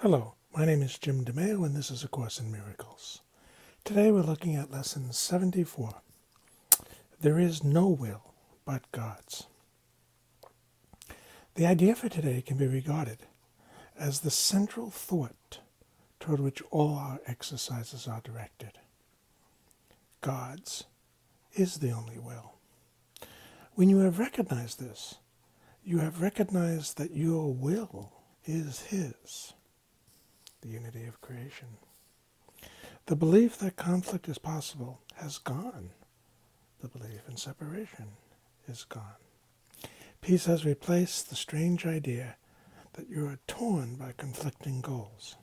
Hello, my name is Jim DeMeo and this is A Course in Miracles. Today we're looking at Lesson 74. There is no will but God's. The idea for today can be regarded as the central thought toward which all our exercises are directed. God's is the only will. When you have recognized this, you have recognized that your will is His, the unity of creation. The belief that conflict is possible has gone. The belief in separation is gone. Peace has replaced the strange idea that you are torn by conflicting goals.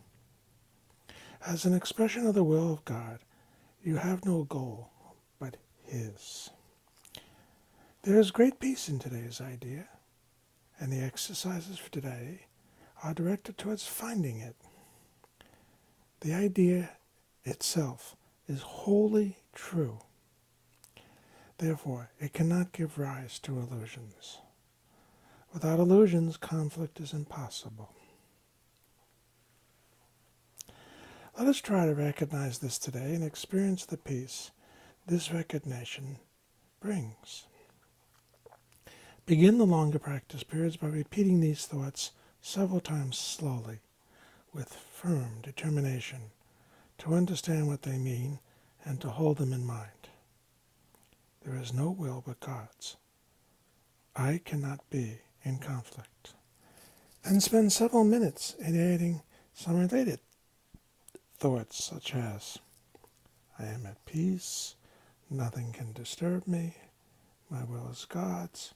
As an expression of the will of God, you have no goal but His. There is great peace in today's idea, and the exercises for today are directed towards finding it. The idea itself is wholly true. Therefore, it cannot give rise to illusions. Without illusions, conflict is impossible. Let us try to recognize this today and experience the peace this recognition brings. Begin the longer practice periods by repeating these thoughts several times slowly, with firm determination to understand what they mean and to hold them in mind. There is no will but God's. I cannot be in conflict. And spend several minutes in adding some related thoughts such as, I am at peace, nothing can disturb me, my will is God's,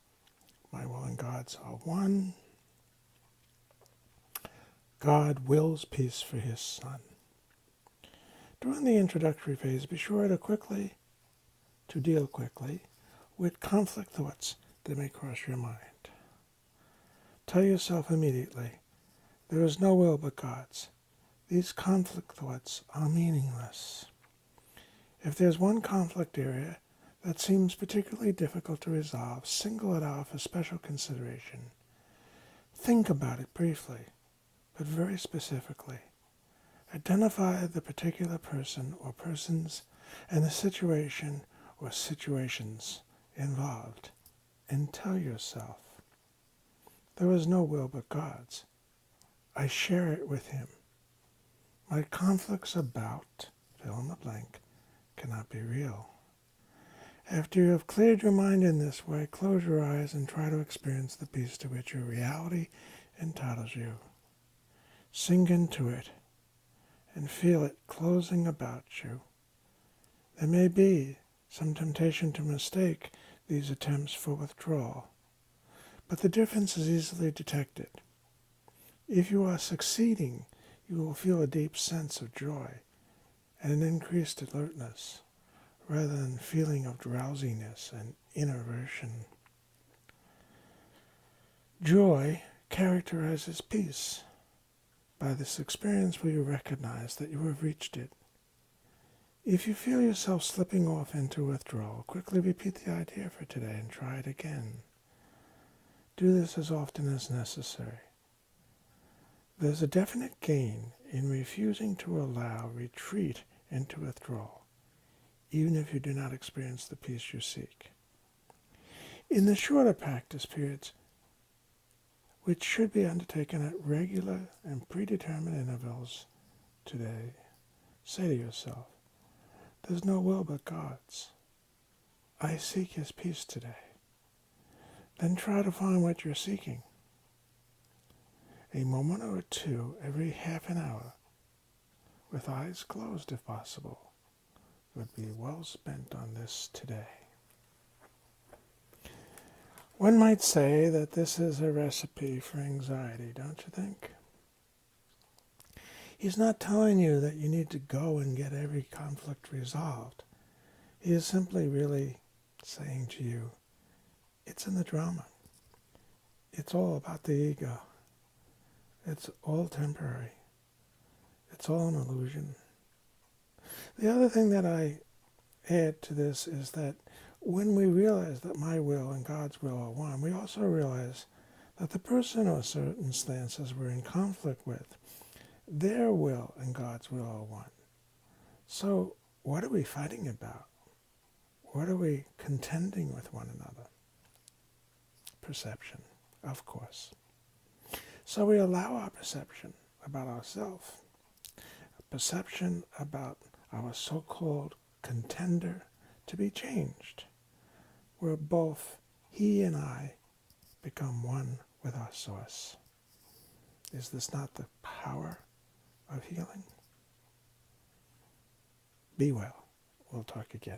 my will and God's are one, God wills peace for His Son. During the introductory phase, be sure to deal quickly with conflict thoughts that may cross your mind. Tell yourself immediately, there is no will but God's. These conflict thoughts are meaningless. If there's one conflict area that seems particularly difficult to resolve, single it out for special consideration. Think about it briefly, but very specifically. Identify the particular person or persons and the situation or situations involved, and tell yourself, there is no will but God's. I share it with Him. My conflicts about, fill in the blank, cannot be real. After you have cleared your mind in this way, close your eyes and try to experience the peace to which your reality entitles you. Sink into it and feel it closing about you. There may be some temptation to mistake these attempts for withdrawal, but the difference is easily detected. If you are succeeding, you will feel a deep sense of joy and an increased alertness, rather than feeling of drowsiness and innervation. Joy characterizes peace. By this experience will you recognize that you have reached it. If you feel yourself slipping off into withdrawal, quickly repeat the idea for today and try it again. Do this as often as necessary. There's a definite gain in refusing to allow retreat into withdrawal, even if you do not experience the peace you seek. In the shorter practice periods, which should be undertaken at regular and predetermined intervals today, say to yourself, there's no will but God's. I seek His peace today. Then try to find what you're seeking. A moment or two every half an hour, with eyes closed if possible, would be well spent on this today. One might say that this is a recipe for anxiety, don't you think? He's not telling you that you need to go and get every conflict resolved. He is simply really saying to you, it's in the drama. It's all about the ego. It's all temporary. It's all an illusion. The other thing that I add to this is that when we realize that my will and God's will are one, we also realize that the person or circumstances we're in conflict with their will and God's will are one. So what are we fighting about? What are we contending with one another? Perception, of course. So we allow our perception about ourselves, perception about our so-called contender to be changed, where both he and I become one with our source. Is this not the power of healing? Be well. We'll talk again.